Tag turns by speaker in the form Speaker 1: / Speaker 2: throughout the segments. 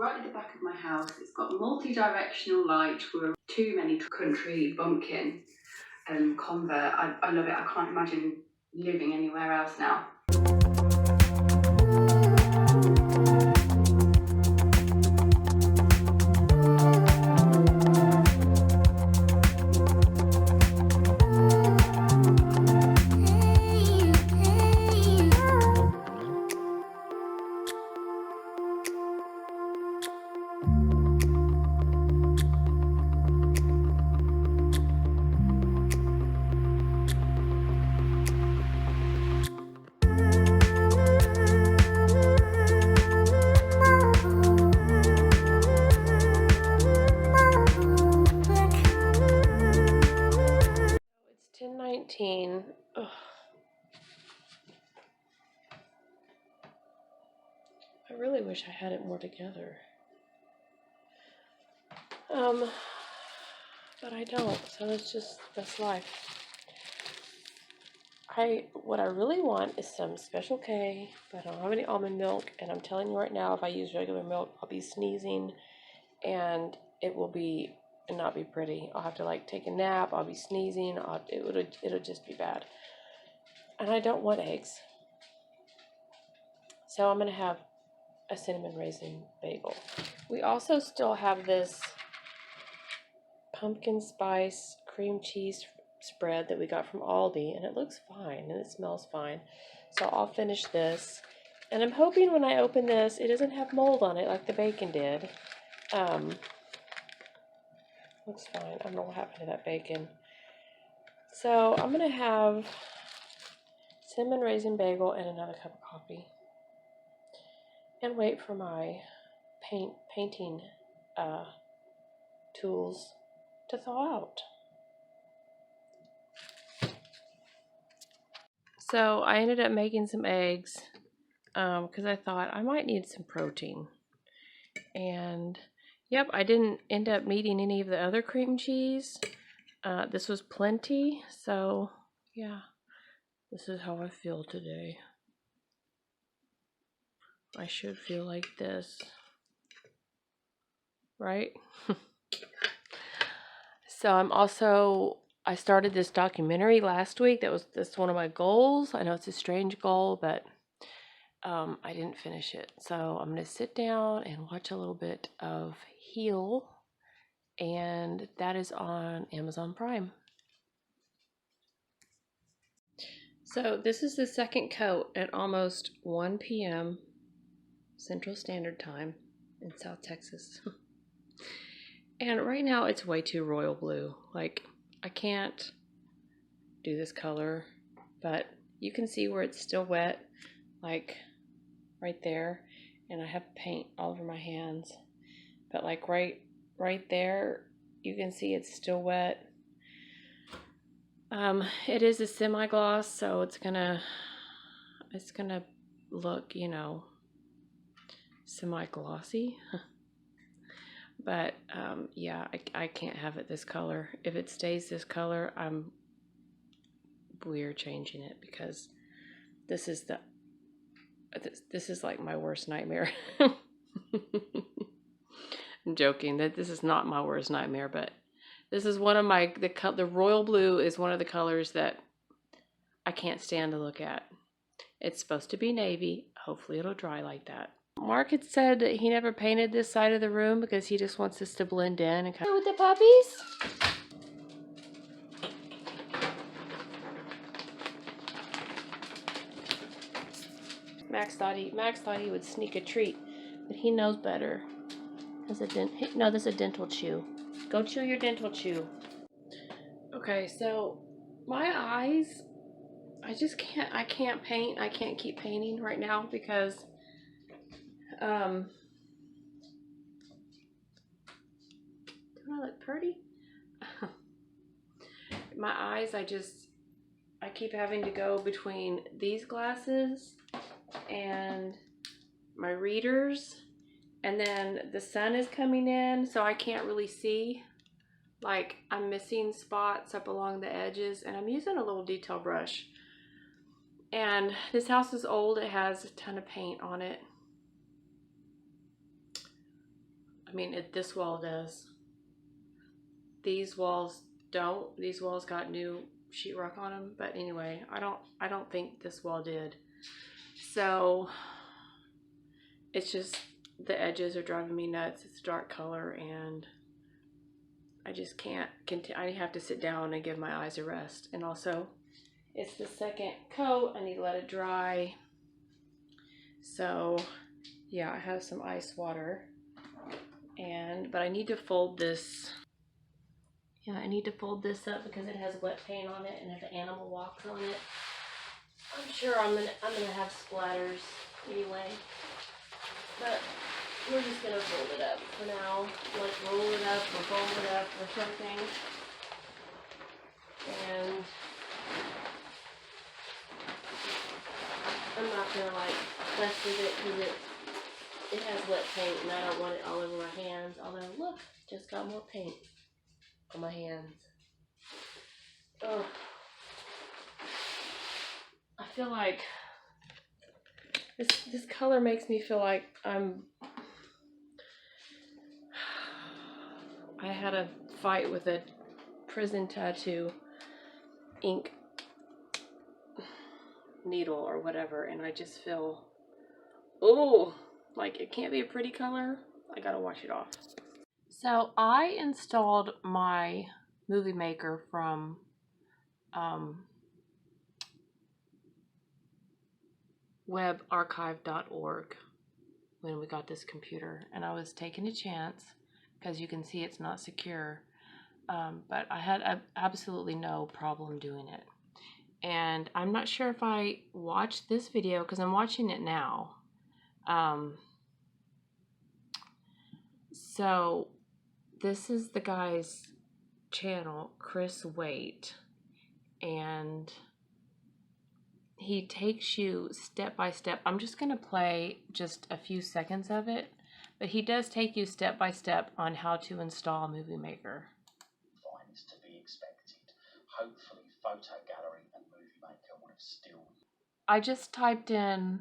Speaker 1: right at the back of my house. It's got multi-directional light. We're too many country bumpkin convert. I love it. I can't imagine living anywhere else now. It's 10:19. Ugh. I really wish I had it more together. But I don't, so that's life. What I really want is some Special K, but I don't have any almond milk, and I'm telling you right now, if I use regular milk, I'll be sneezing, and it will not be pretty. I'll have to like take a nap, I'll be sneezing, it'll just be bad. And I don't want eggs. So I'm gonna have a cinnamon raisin bagel. We also still have this pumpkin spice cream cheese spread that we got from Aldi, and it looks fine and it smells fine. So I'll finish this, and I'm hoping when I open this it doesn't have mold on it like the bacon did. Looks fine. I don't know what happened to that bacon. So I'm gonna have cinnamon raisin bagel and another cup of coffee, and wait for my painting tools to thaw out. So I ended up making some eggs because I thought I might need some protein. And yep, I didn't end up needing any of the other cream cheese. This was plenty, so yeah, this is how I feel today. I should feel like this, right? So I started this documentary last week. That's one of my goals. I know it's a strange goal, but I didn't finish it. So I'm going to sit down and watch a little bit of Heal, and that is on Amazon Prime. So this is the second coat at almost 1 p.m. Central Standard Time in South Texas. And right now it's way too royal blue. Like, I can't do this color, but you can see where it's still wet, like right there, and I have paint all over my hands, but like right there you can see it's still wet. It is a semi-gloss, so it's gonna look, you know, semi-glossy. But yeah, I can't have it this color. If it stays this color, we're changing it, because this is like my worst nightmare. I'm joking, that this is not my worst nightmare, but this is one of the royal blue is one of the colors that I can't stand to look at. It's supposed to be navy. Hopefully it'll dry like that. Mark had said that he never painted this side of the room because he just wants this to blend in and with the puppies. Max thought he would sneak a treat, but he knows better. This is a dental chew. Go chew your dental chew. Okay, so my eyes, I can't paint. I can't keep painting right now because don't I look pretty? My eyes, I keep having to go between these glasses and my readers, and then the sun is coming in, so I can't really see. Like, I'm missing spots up along the edges, and I'm using a little detail brush. And this house is old. It has a ton of paint on it. I mean, this wall does. These walls don't. These walls got new sheetrock on them. But anyway, I don't think this wall did. So it's just the edges are driving me nuts. It's a dark color and I just can't continue. I have to sit down and give my eyes a rest. And also, it's the second coat. I need to let it dry. So yeah, I have some ice water. But I need to fold this. Yeah, I need to fold this up because it has wet paint on it, and if the animal walks on it, I'm sure I'm gonna have splatters anyway. But we're just gonna fold it up for now. Like roll it up or fold it up or something. And I'm not gonna like mess with it because it has wet paint and I don't want it all over my hands. Although look, just got more paint on my hands. Oh, I feel like this color makes me feel like I had a fight with a prison tattoo ink needle or whatever, and I just feel, oh, like it can't be a pretty color. I gotta wash it off. So I installed my movie maker from webarchive.org when we got this computer, and I was taking a chance because you can see it's not secure, but I had absolutely no problem doing it. And I'm not sure if I watched this video because I'm watching it now. So this is the guy's channel, Chris Waite, and he takes you step by step. I'm just going to play just a few seconds of it, but he does take you step by step on how to install Movie Maker.
Speaker 2: Finds to be expected. Hopefully, Photo Gallery and Movie Maker would have still.
Speaker 1: I just typed in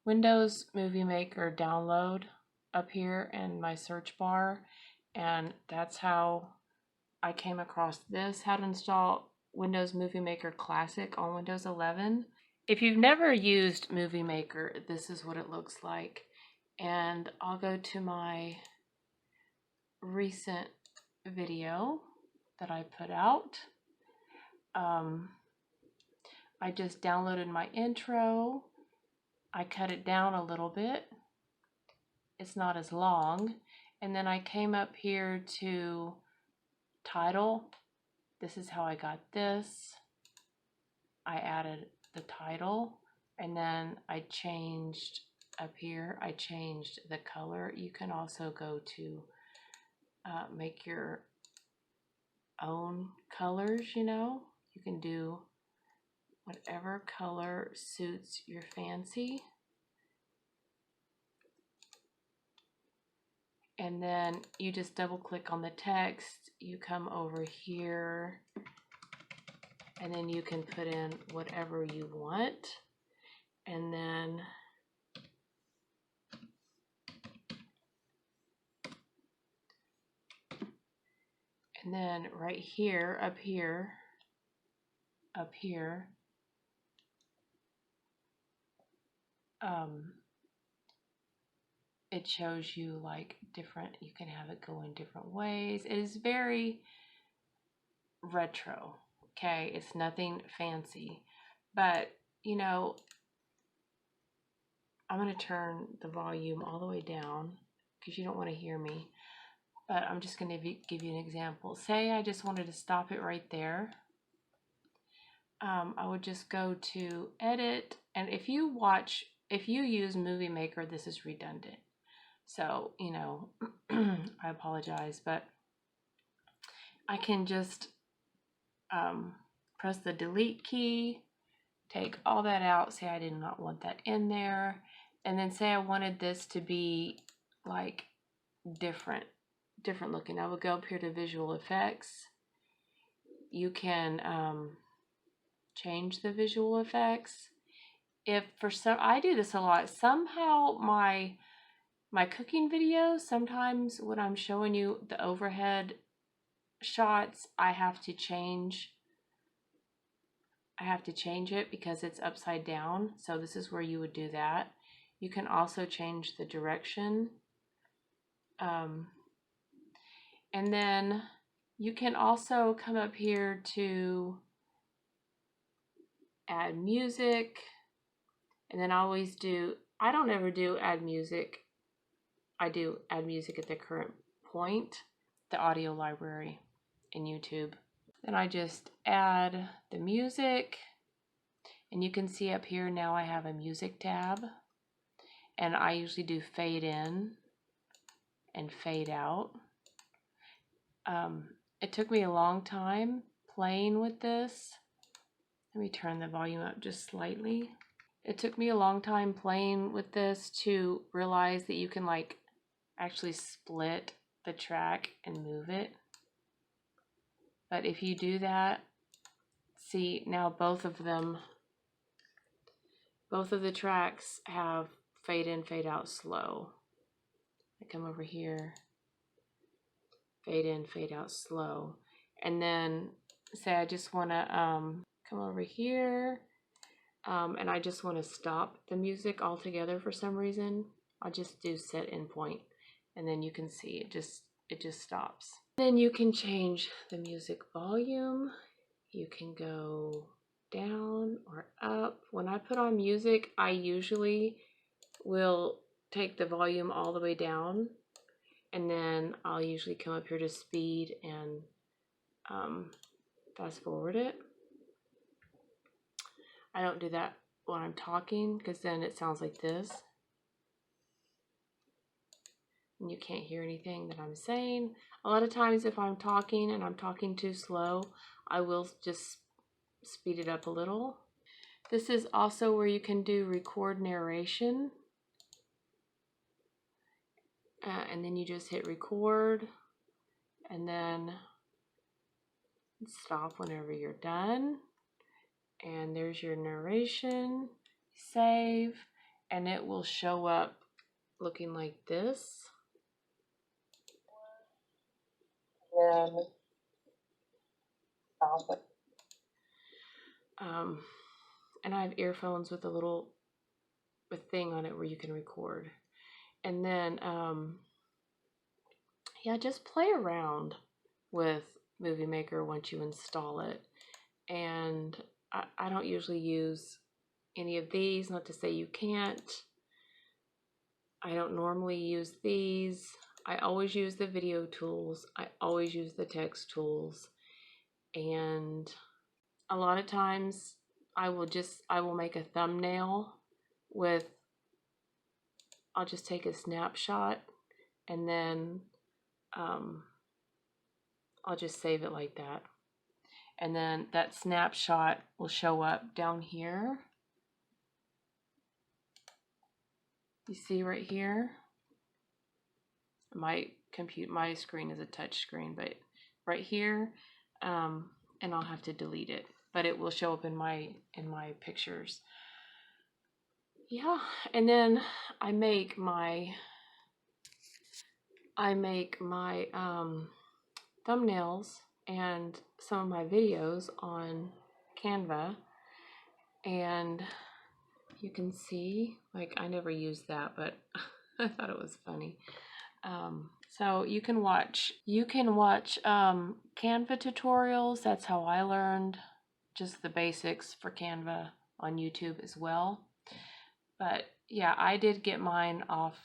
Speaker 1: Windows Movie Maker download up here in my search bar, and that's how I came across this, how to install Windows Movie Maker Classic on Windows 11. If you've never used Movie Maker, this is what it looks like. And I'll go to my recent video that I put out. I just downloaded my intro. I cut it down a little bit. It's not as long. And then I came up here to title. This is how I got this. I added the title, and then I changed up here, I changed the color. You can also go to make your own colors, you know. You can do whatever color suits your fancy. And then you just double click on the text, you come over here, and then you can put in whatever you want. And then right here, up here, it shows you like different, you can have it go in different ways. It is very retro, okay? It's nothing fancy, but you know, I'm going to turn the volume all the way down because you don't want to hear me, but I'm just going to give you an example. Say I just wanted to stop it right there. I would just go to edit, and if you use Movie Maker, this is redundant. So, you know, I apologize, but I can just press the delete key, take all that out, say I did not want that in there, and then say I wanted this to be like different looking. I would go up here to visual effects. You can change the visual effects. If for some, I do this a lot, somehow my my cooking videos, sometimes when I'm showing you the overhead shots, I have to change it because it's upside down. So this is where you would do that. You can also change the direction. And then you can also come up here to add music. And then I don't ever do add music. I do add music at the current point, the audio library in YouTube. Then I just add the music, and you can see up here now I have a music tab, and I usually do fade in and fade out. It took me a long time playing with this. Let me turn the volume up just slightly. It took me a long time playing with this to realize that you can like actually split the track and move it. But if you do that, see now both of the tracks have fade in, fade out slow. I come over here, fade in, fade out slow. And then say I just want to come over here and I just want to stop the music altogether for some reason. I'll just do set endpoint, and then you can see it just stops. Then you can change the music volume. You can go down or up. When I put on music, I usually will take the volume all the way down, and then I'll usually come up here to speed and fast forward it. I don't do that when I'm talking because then it sounds like this. And you can't hear anything that I'm saying. A lot of times if I'm talking and I'm talking too slow, I will just speed it up a little. This is also where you can do record narration. And then you just hit record and then stop whenever you're done. And there's your narration. Save, and it will show up looking like this. Then stop it. And I have earphones with a thing on it where you can record. And then yeah, just play around with Movie Maker once you install it. And I don't usually use any of these, not to say you can't. I don't normally use these. I always use the video tools. I always use the text tools. And a lot of times I will make a thumbnail with, I'll just take a snapshot and then I'll just save it like that. And then that snapshot will show up down here. You see right here? My screen is a touch screen, but right here, and I'll have to delete it, but it will show up in my pictures. Yeah, and then I make my thumbnails and some of my videos on Canva, and you can see, like, I never used that, but I thought it was funny. So you can watch Canva tutorials. That's how I learned just the basics for Canva on YouTube as well. But yeah, I did get mine off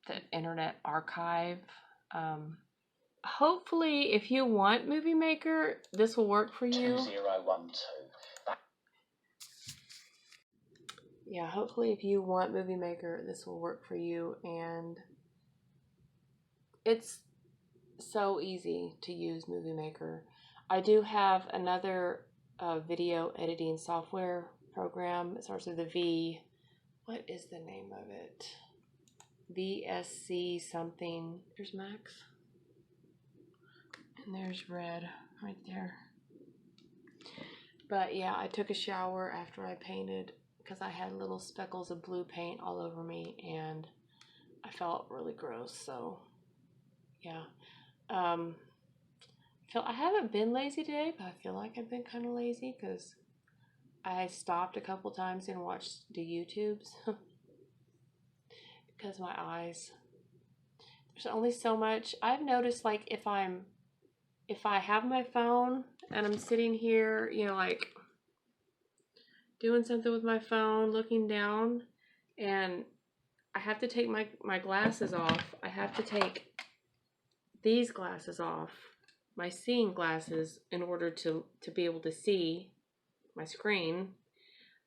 Speaker 1: the Internet Archive. Hopefully, if you want Movie Maker, this will work for you.
Speaker 2: 2012.
Speaker 1: Yeah, hopefully if you want Movie Maker, this will work for you. And it's so easy to use Movie Maker. I do have another video editing software program. It starts with a V. What is the name of it? VSC something. There's Max. And there's Red right there. But yeah, I took a shower after I painted because I had little speckles of blue paint all over me, and I felt really gross. So yeah. I haven't been lazy today, but I feel like I've been kind of lazy because I stopped a couple times and watched the YouTubes because my eyes. There's only so much. I've noticed, like, if I have my phone and I'm sitting here, like doing something with my phone, looking down, and I have to take my glasses off. I have to take these glasses off, my seeing glasses, in order to be able to see my screen.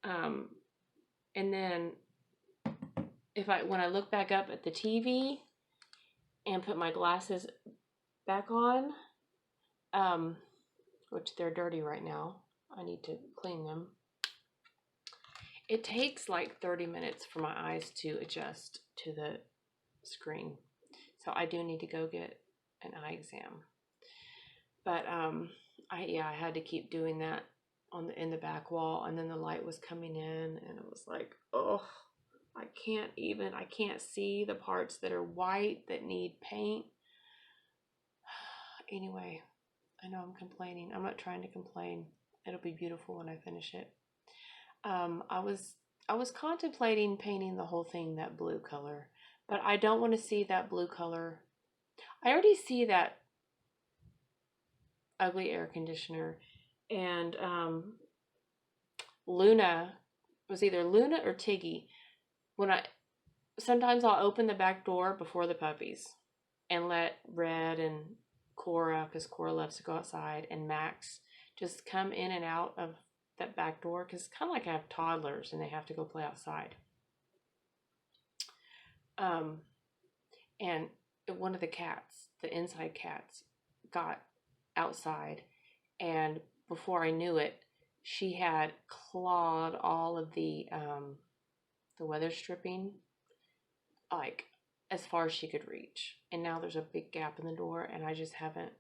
Speaker 1: And then when I look back up at the TV and put my glasses back on, which they're dirty right now, I need to clean them. It takes like 30 minutes for my eyes to adjust to the screen. So I do need to go get an eye exam. But I had to keep doing that in the back wall, and then the light was coming in, and it was like, oh, I can't see the parts that are white that need paint. Anyway, I know I'm complaining. I'm not trying to complain. It'll be beautiful when I finish it. I was contemplating painting the whole thing that blue color, but I don't want to see that blue color. I already see that ugly air conditioner, and Luna was either Luna or Tiggy. Sometimes I'll open the back door before the puppies and let Red and Cora, because Cora loves to go outside, and Max just come in and out of that back door, because it's kind of like I have toddlers and they have to go play outside. And one of the cats, the inside cats, got outside, and before I knew it, she had clawed all of the weather stripping, like, as far as she could reach. And now there's a big gap in the door, and I just haven't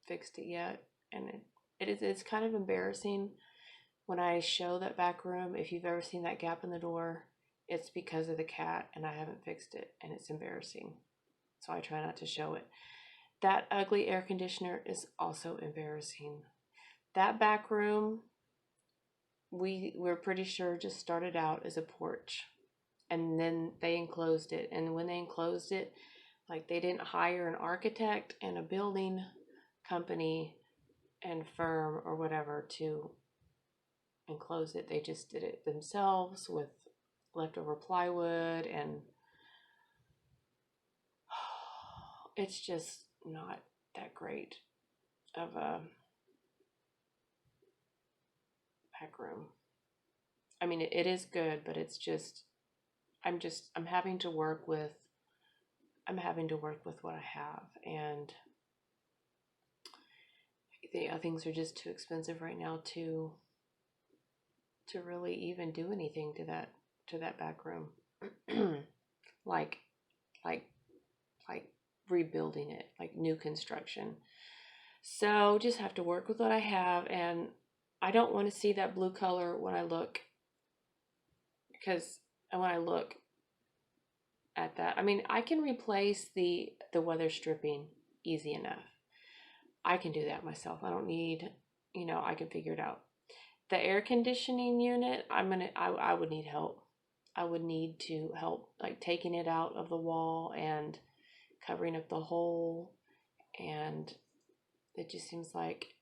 Speaker 1: fixed it yet. And it's kind of embarrassing when I show that back room. If you've ever seen that gap in the door, it's because of the cat, and I haven't fixed it, and it's embarrassing. So I try not to show it. That ugly air conditioner is also embarrassing. That back room, we're pretty sure just started out as a porch, and then they enclosed it. And when they enclosed it, like, they didn't hire an architect and a building company and firm or whatever to enclose it. They just did it themselves with leftover plywood, and it's just not that great of a back room. I mean, it is good, but it's just I'm having to work with what I have, and things are just too expensive right now to really even do anything to that back room. like rebuilding it, like new construction. So just have to work with what I have, and I don't want to see that blue color when I look, because when I look at that, I mean, I can replace the weather stripping easy enough. I can do that myself. I don't need, I can figure it out. The air conditioning unit, I would need help. I would need to help, like, taking it out of the wall and covering up the hole, and it just seems like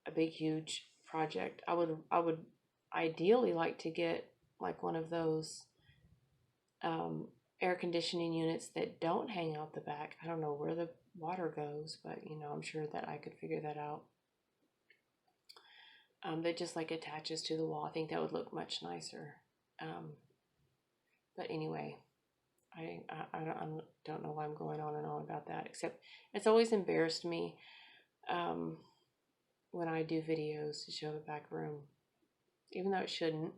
Speaker 1: a big, huge project. I would ideally like to get, like, one of those air conditioning units that don't hang out the back. I don't know where the water goes, but I'm sure that I could figure that out. That just, like, attaches to the wall. I think that would look much nicer. But anyway, I don't know why I'm going on and on about that, except it's always embarrassed me when I do videos to show the back room, even though it shouldn't,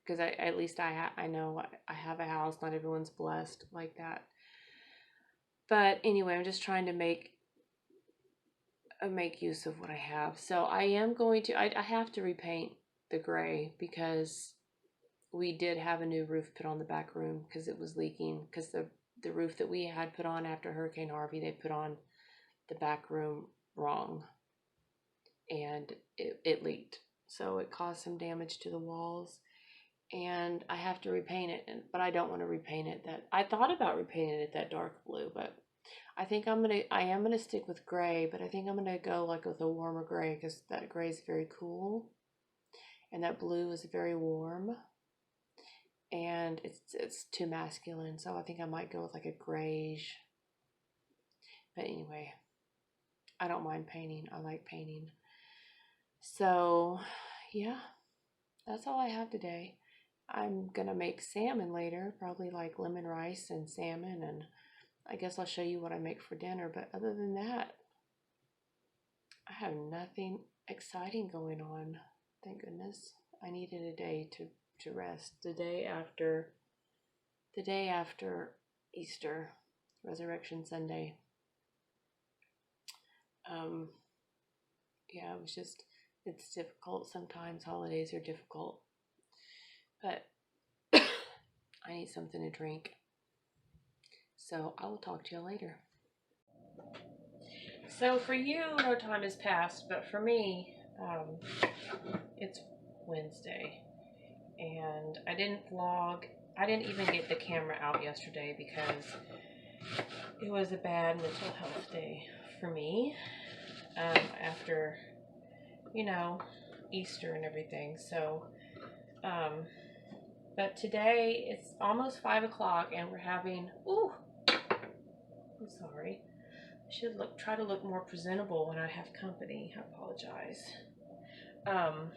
Speaker 1: because at least I know I have a house. Not everyone's blessed like that. But anyway, I'm just trying to make use of what I have. So I am going to, I have to repaint the gray, because we did have a new roof put on the back room because it was leaking, because the roof that we had put on after Hurricane Harvey, they put on the back room wrong, and it leaked. So it caused some damage to the walls, and I have to repaint it. But I don't want to repaint it. That I thought about repainting it that dark blue, but I think I am gonna stick with gray. But I think I'm gonna go like with a warmer gray because that gray is very cool, and that blue is very warm, and it's too masculine. So I think I might go with like a grayish. But anyway, I don't mind painting. I like painting. So, yeah, that's all I have today. I'm gonna make salmon later, probably like lemon rice and salmon, and I guess I'll show you what I make for dinner. But other than that, I have nothing exciting going on. Thank goodness. I needed a day to rest. The day after Easter, Resurrection Sunday. Yeah, it's difficult sometimes. Holidays are difficult. But I need something to drink. So I will talk to you later. So for you, no time has passed, but for me, it's Wednesday. And I didn't vlog. I didn't even get the camera out yesterday because it was a bad mental health day for me. After, Easter and everything. So, but today it's almost 5 o'clock and we're having, I'm sorry. I should try to look more presentable when I have company. I apologize. What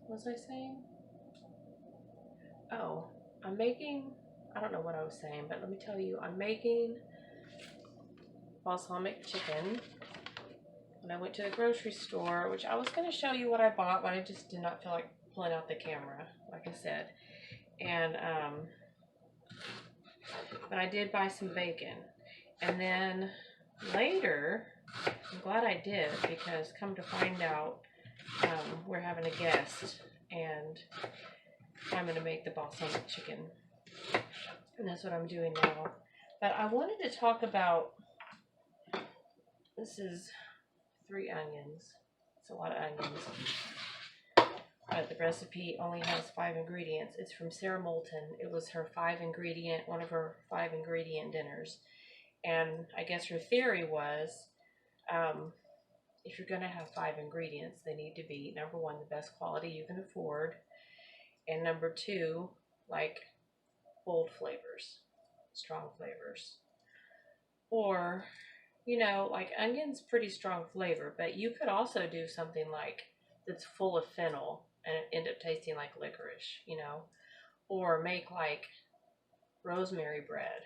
Speaker 1: was I saying? Oh, I don't know what I was saying, but let me tell you, I'm making balsamic chicken. When I went to the grocery store, which I was going to show you what I bought, but I just did not feel like pulling out the camera, like I said. And, but I did buy some bacon. And then later, I'm glad I did, because come to find out, we're having a guest, and I'm going to make the balsamic chicken. And that's what I'm doing now. But I wanted to talk about, this is 3 onions. It's a lot of onions. But the recipe only has 5 ingredients. It's from Sarah Moulton. It was her one of her 5 ingredient dinners. And I guess her theory was, if you're going to have 5 ingredients, they need to be, number 1, the best quality you can afford. And number 2, like bold flavors, strong flavors. Or, like onion's pretty strong flavor, but you could also do something like that's full of fennel and it end up tasting like licorice, or make like rosemary bread.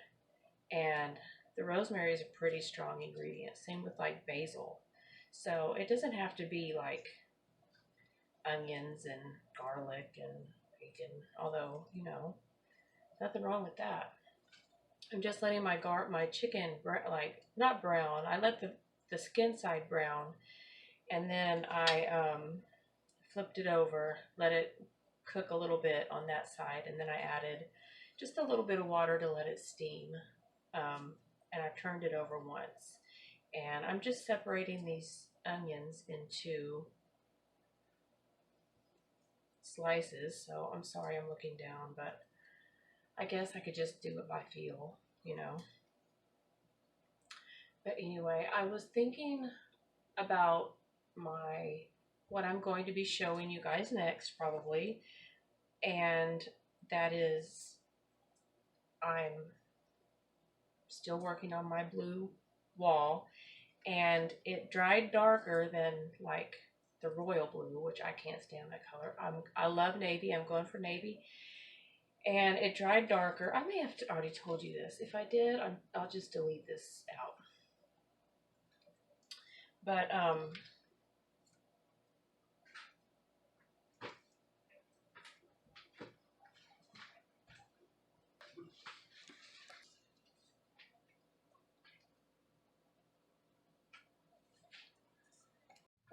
Speaker 1: And the rosemary is a pretty strong ingredient. Same with like basil. So it doesn't have to be like onions and garlic and bacon, although, nothing wrong with that. I'm just letting my chicken, not brown. I let the skin side brown, and then I flipped it over, let it cook a little bit on that side, and then I added just a little bit of water to let it steam. And I've turned it over once. And I'm just separating these onions into slices. So I'm sorry I'm looking down, but I guess I could just do it by feel, But anyway, I was thinking about what I'm going to be showing you guys next, probably. And that is, I'm still working on my blue wall, and it dried darker than like the royal blue, which I can't stand that color. I love navy. I'm going for navy. And it dried darker. I may have already told you this. If I did, I'll just delete this out. But,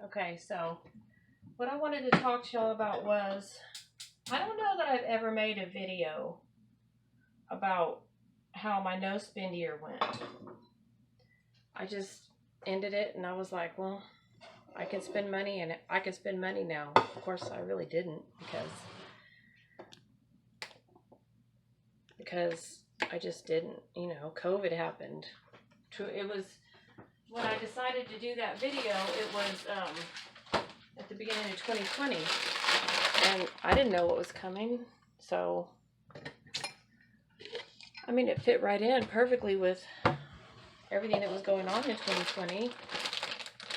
Speaker 1: okay, so what I wanted to talk to y'all about was, I don't know that I've ever made a video about how my no spend year went. I just ended it and I was like, well, I can spend money and I can spend money now. Of course, I really didn't because I just didn't, you know, COVID happened. It was, when I decided to do that video, it was at the beginning of 2020, and I didn't know what was coming, so, I mean, it fit right in perfectly with everything that was going on in 2020,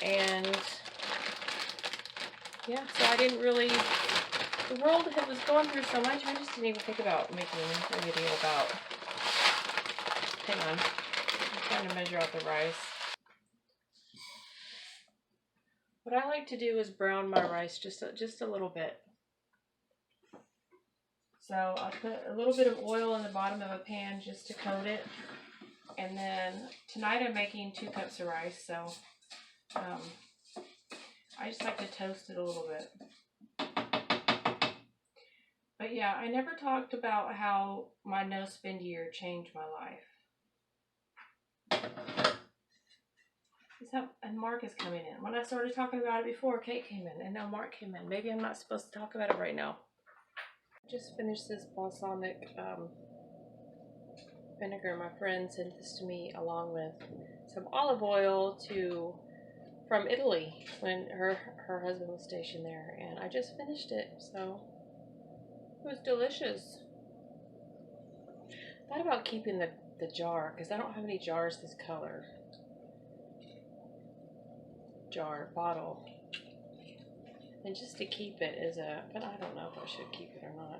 Speaker 1: and, yeah, so I didn't really, the world was going through so much, I just didn't even think about making a video about, hang on, I'm trying to measure out the rice. What I like to do is brown my rice just a little bit. So I'll put a little bit of oil in the bottom of a pan just to coat it. And then tonight I'm making 2 cups of rice, so I just like to toast it a little bit. But yeah, I never talked about how my no spend year changed my life. And Mark is coming in. When I started talking about it before, Kate came in, and now Mark came in. Maybe I'm not supposed to talk about it right now. I just finished this balsamic vinegar. My friend sent this to me along with some olive oil from Italy when her husband was stationed there, and I just finished it, so it was delicious. I thought about keeping the jar because I don't have any jars this color. Bottle, and just to keep it but I don't know if I should keep it or not.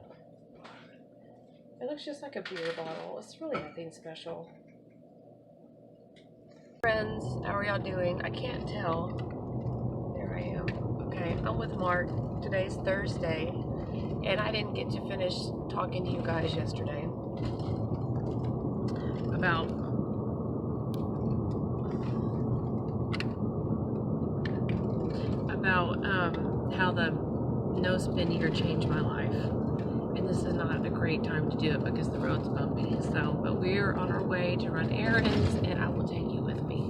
Speaker 1: It looks just like a beer bottle. It's really nothing special. Friends, how are y'all doing? I can't tell. There I am. Okay, I'm with Mark. Today's Thursday, and I didn't get to finish talking to you guys yesterday about how the no spend year changed my life. And this is not a great time to do it because the road's bumpy. But we're on our way to run errands, and I will take you with me.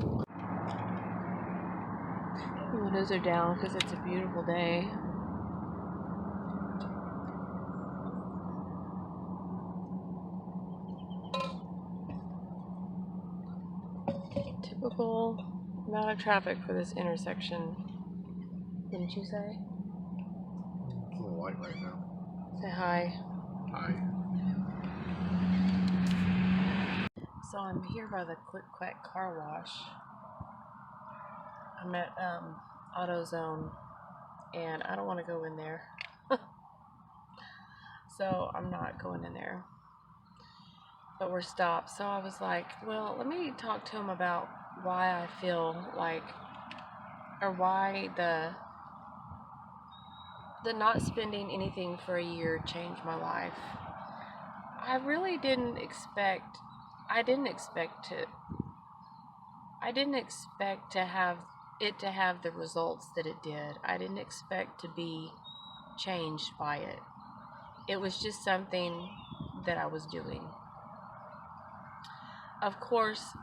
Speaker 1: The windows are down because it's a beautiful day. Typical amount of traffic for this intersection. Didn't you say?
Speaker 3: It's a little light right now.
Speaker 1: Say hi.
Speaker 3: Hi.
Speaker 1: So I'm here by the Quick Quack car wash. I'm at AutoZone, and I don't want to go in there. So I'm not going in there. But we're stopped. So I was like, well, let me talk to him about why I feel like, or why the not spending anything for a year changed my life. I really didn't expect to have it to have the results that it did. I didn't expect to be changed by it. It was just something that I was doing. Of course,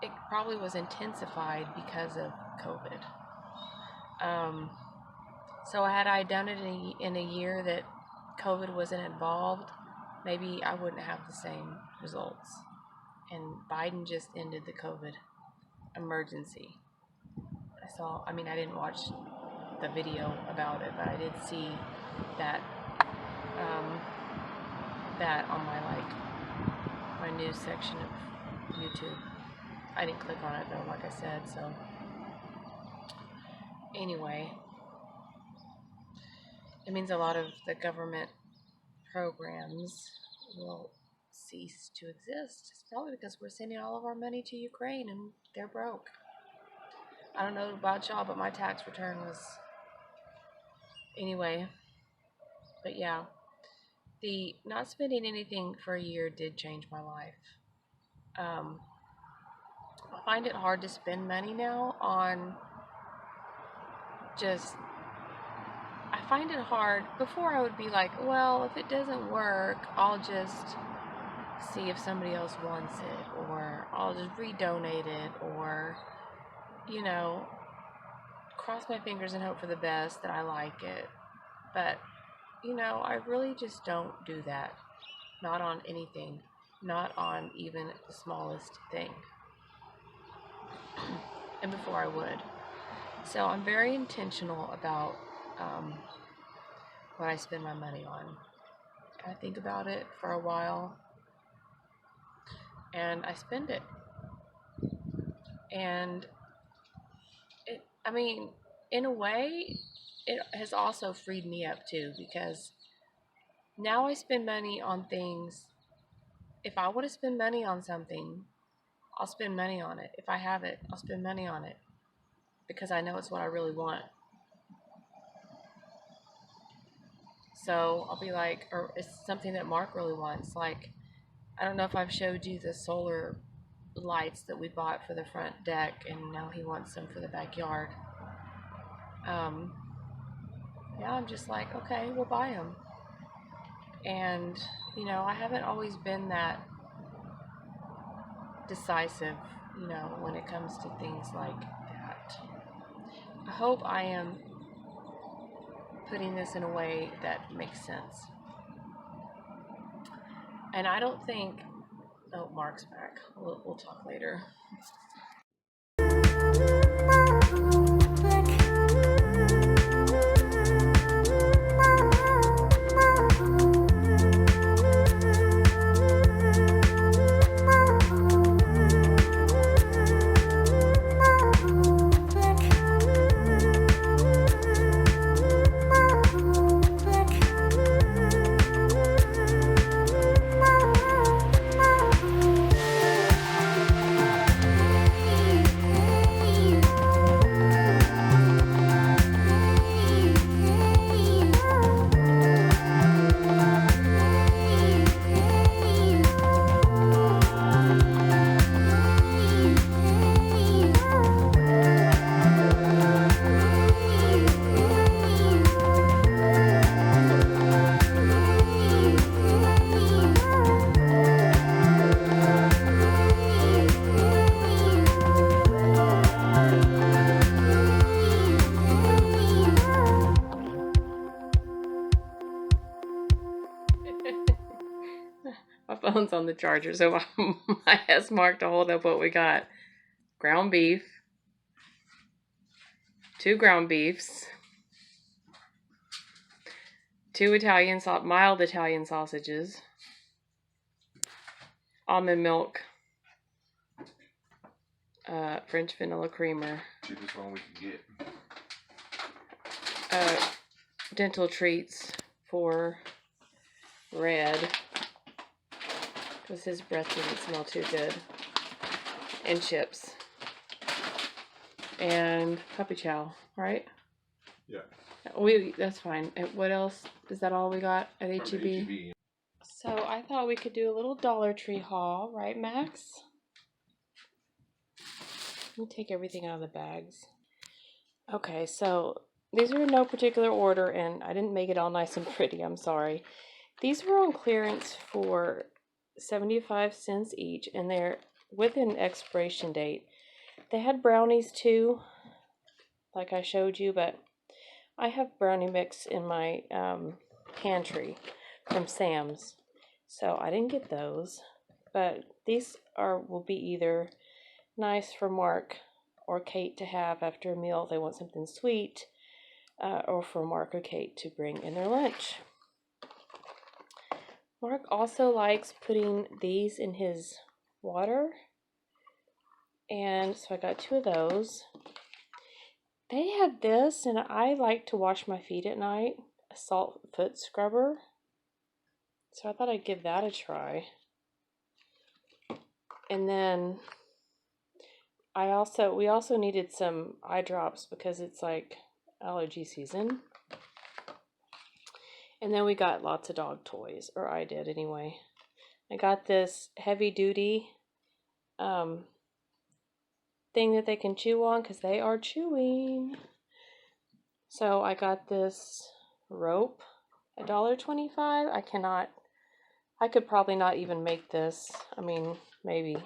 Speaker 1: it probably was intensified because of COVID. So had I done it in a year that COVID wasn't involved, maybe I wouldn't have the same results. And Biden just ended the COVID emergency. I didn't watch the video about it, but I did see that on my news section of YouTube. I didn't click on it though, like I said, so anyway, it means a lot of the government programs will cease to exist. It's probably because we're sending all of our money to Ukraine and they're broke. I don't know about y'all, but my tax return was anyway. But yeah, the not spending anything for a year did change my life. I find it hard to spend money now on I find it hard. Before I would be like, well, if it doesn't work, I'll just see if somebody else wants it, or I'll just redonate it, or, you know, cross my fingers and hope for the best that I like it. But, you know, I really just don't do that. Not on anything. Not on even the smallest thing. And before I would. So I'm very intentional about what I spend my money on. I think about it for a while, and I spend it. And I mean, in a way, it has also freed me up too, because now I spend money on things. If I want to spend money on something, I'll spend money on it. If I have it, I'll spend money on it, because I know it's what I really want. So I'll be like, or it's something that Mark really wants. Like, I don't know if I've showed you the solar lights that we bought for the front deck, and now he wants them for the backyard. Yeah, I'm just like, okay, we'll buy them. And, you know, I haven't always been that decisive, you know, when it comes to things like that. I hope I am putting this in a way that makes sense. And I don't think, oh, Mark's back. We'll talk later. My phone's on the charger, so I asked Mark to hold up what we got. Ground beef, 2 ground beefs, 2 mild Italian sausages, almond milk, French vanilla creamer,
Speaker 3: Cheapest one we can get.
Speaker 1: dental treats for Red, because his breath didn't smell too good, and chips, and puppy chow, right?
Speaker 3: Yeah.
Speaker 1: That's fine. And what else? Is that all we got at HEB?
Speaker 3: HEB.
Speaker 1: So I thought we could do a little Dollar Tree haul, right, Max? Let me take everything out of the bags. Okay, so these are in no particular order, and I didn't make it all nice and pretty. I'm sorry. These were on clearance for 75 cents each, and they're with an expiration date. They had brownies too, like I showed you, but I have brownie mix in my pantry from Sam's, so I didn't get those. But these will be either nice for Mark or Kate to have after a meal if they want something sweet, or for Mark or Kate to bring in their lunch. Mark also likes putting these in his water, and so I got 2 of those. They had this, and I like to wash my feet at night, a salt foot scrubber, so I thought I'd give that a try. And then we also needed some eye drops because it's like allergy season. And then we got lots of dog toys, or I did anyway. I got this heavy duty thing that they can chew on, because they are chewing. So I got this rope, $1.25. I cannot I could probably not even make this. I mean, maybe,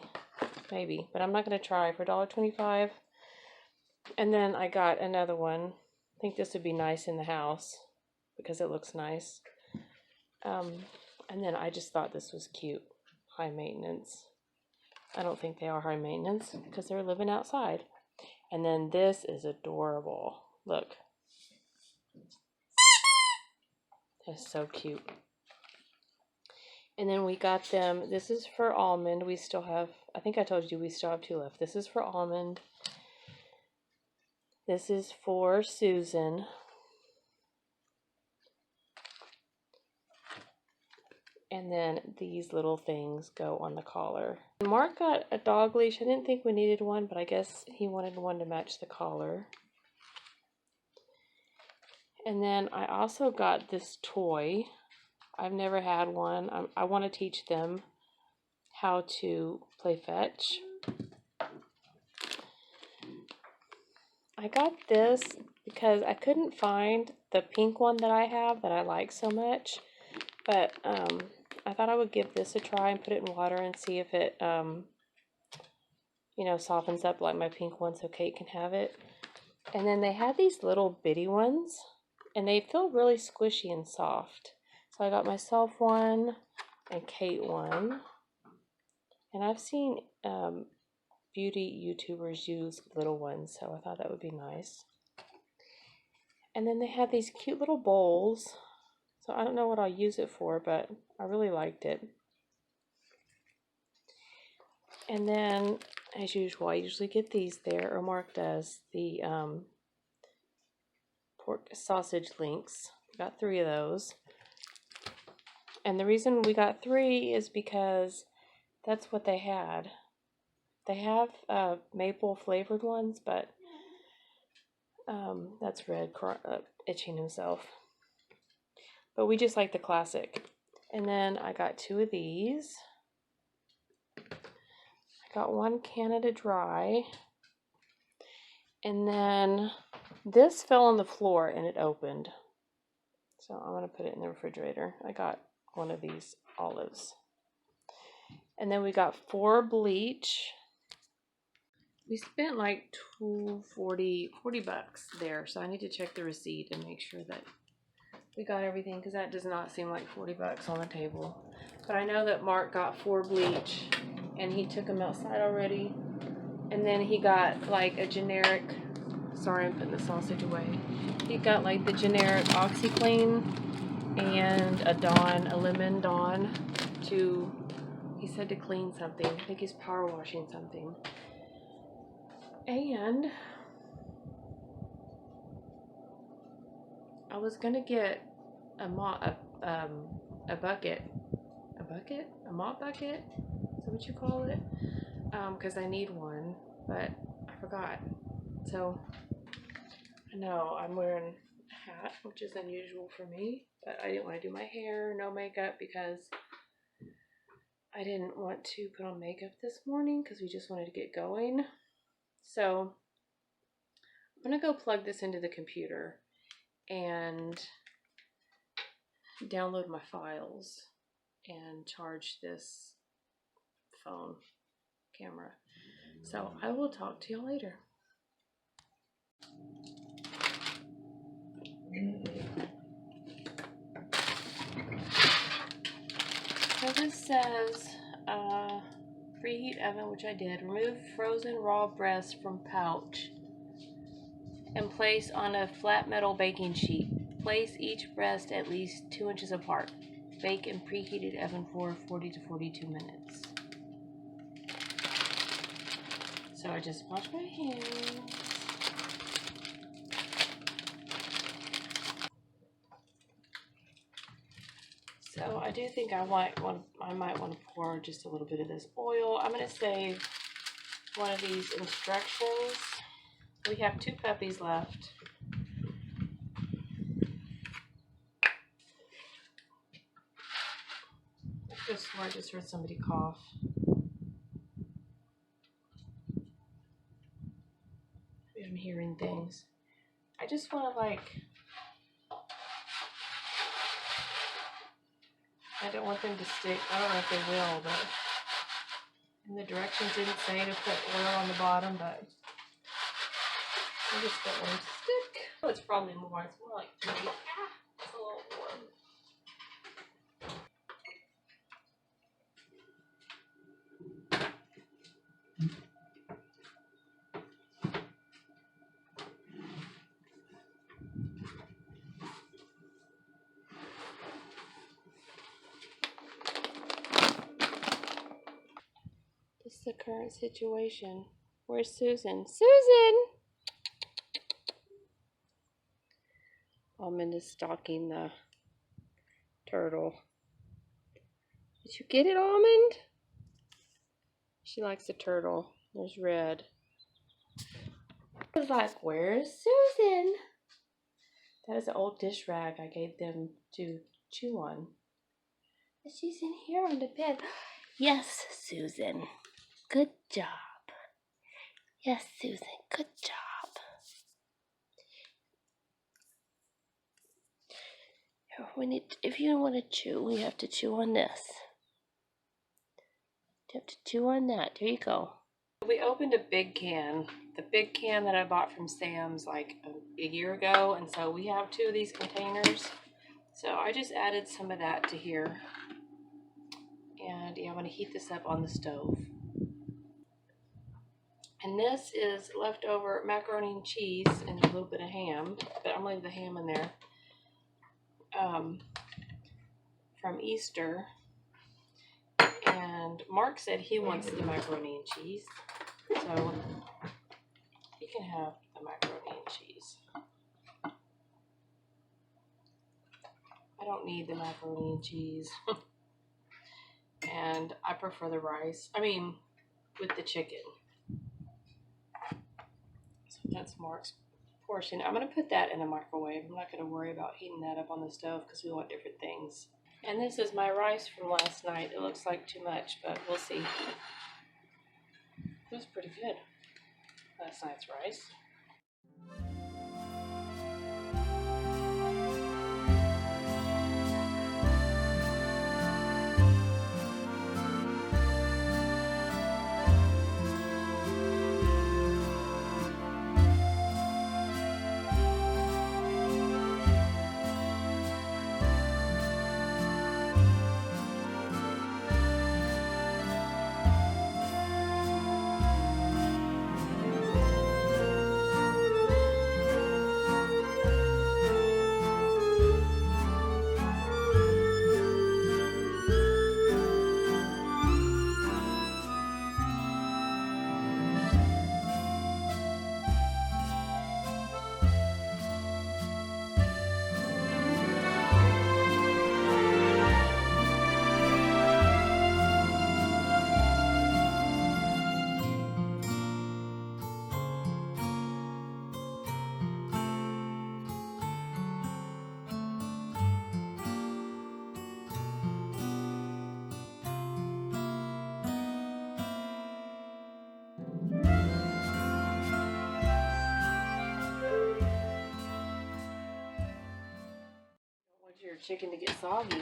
Speaker 1: but I'm not going to try for $1.25. And then I got another one. I think this would be nice in the house because it looks nice. And then I just thought this was cute. High maintenance. I don't think they are high maintenance because they're living outside. And then this is adorable. Look. That's so cute. And then we got them, this is for almond. We still have, I think I told you we still have 2 left. This is for almond. This is for Susan. And then these little things go on the collar. Mark got a dog leash. I didn't think we needed one, but I guess he wanted one to match the collar. And then I also got this toy. I've never had one. I want to teach them how to play fetch. I got this because I couldn't find the pink one that I have that I like so much. But I thought I would give this a try and put it in water and see if it, you know, softens up like my pink one so Kate can have it. And then they had these little bitty ones, and they feel really squishy and soft. So I got myself one and Kate one. And I've seen beauty YouTubers use little ones, so I thought that would be nice. And then they had these cute little bowls. So I don't know what I'll use it for, but I really liked it. And then, as usual, I usually get these there, or Mark does, the pork sausage links. Got 3 of those. And the reason we got 3 is because that's what they had. They have maple flavored ones, but that's Red itching himself. But we just like the classic. And then I got 2 of these. I got 1 Canada Dry. And then this fell on the floor and it opened. So I'm going to put it in the refrigerator. I got 1 of these olives. And then we got 4 bleach. We spent like $40 there. So I need to check the receipt and make sure that we got everything, because that does not seem like $40 on the table. But I know that Mark got 4 bleach and he took them outside already. And then he got like a generic, sorry I'm putting the sausage away. He got like the generic OxyClean and a lemon Dawn to, he said to clean something. I think he's power washing something. And I was gonna get a mop bucket. A mop bucket? Is that what you call it? Because I need one, but I forgot. So I know I'm wearing a hat, which is unusual for me, but I didn't want to do my hair, no makeup, because I didn't want to put on makeup this morning because we just wanted to get going. So I'm gonna go plug this into the computer and download my files and charge this phone camera. So I will talk to you later. So this says preheat oven, which I did. Remove frozen raw breast from pouch and place on a flat metal baking sheet. Place each breast at least 2 inches apart. Bake in preheated oven for 40 to 42 minutes. So I just wash my hands. So I do think I might want to pour just a little bit of this oil. I'm going to save one of these instructions. We have 2 puppies left. I swear I just heard somebody cough. I'm hearing things. I just want to I don't want them to stick. I don't know if they will, but and the directions didn't say to put oil on the bottom, but I just don't want them to stick. Oh, it's probably more. It's more like 3. It's a little warm. This is the current situation. Where's Susan? Susan! Almond is stalking the turtle. Did you get it, Almond? She likes the turtle. There's Red. I was like, where's Susan? That is an old dish rag I gave them to chew on. She's in here on the bed. Yes, Susan. Good job. Yes, Susan. Good job. Here, if you want to chew, we have to chew on this. You have to chew on that. There you go. We opened a big can. The big can that I bought from Sam's like a year ago. And so we have 2 of these containers. So I just added some of that to here. And yeah, I'm going to heat this up on the stove. And this is leftover macaroni and cheese and a little bit of ham. But I'm leaving the ham in there. From Easter. And Mark said he wants the macaroni and cheese. So he can have the macaroni and cheese. I don't need the macaroni and cheese. And I prefer the rice. I mean, with the chicken. So that's Mark's portion. I'm going to put that in a microwave. I'm not going to worry about heating that up on the stove because we want different things. And this is my rice from last night. It looks like too much, but we'll see. It was pretty good. Last night's rice. Your chicken to get soggy.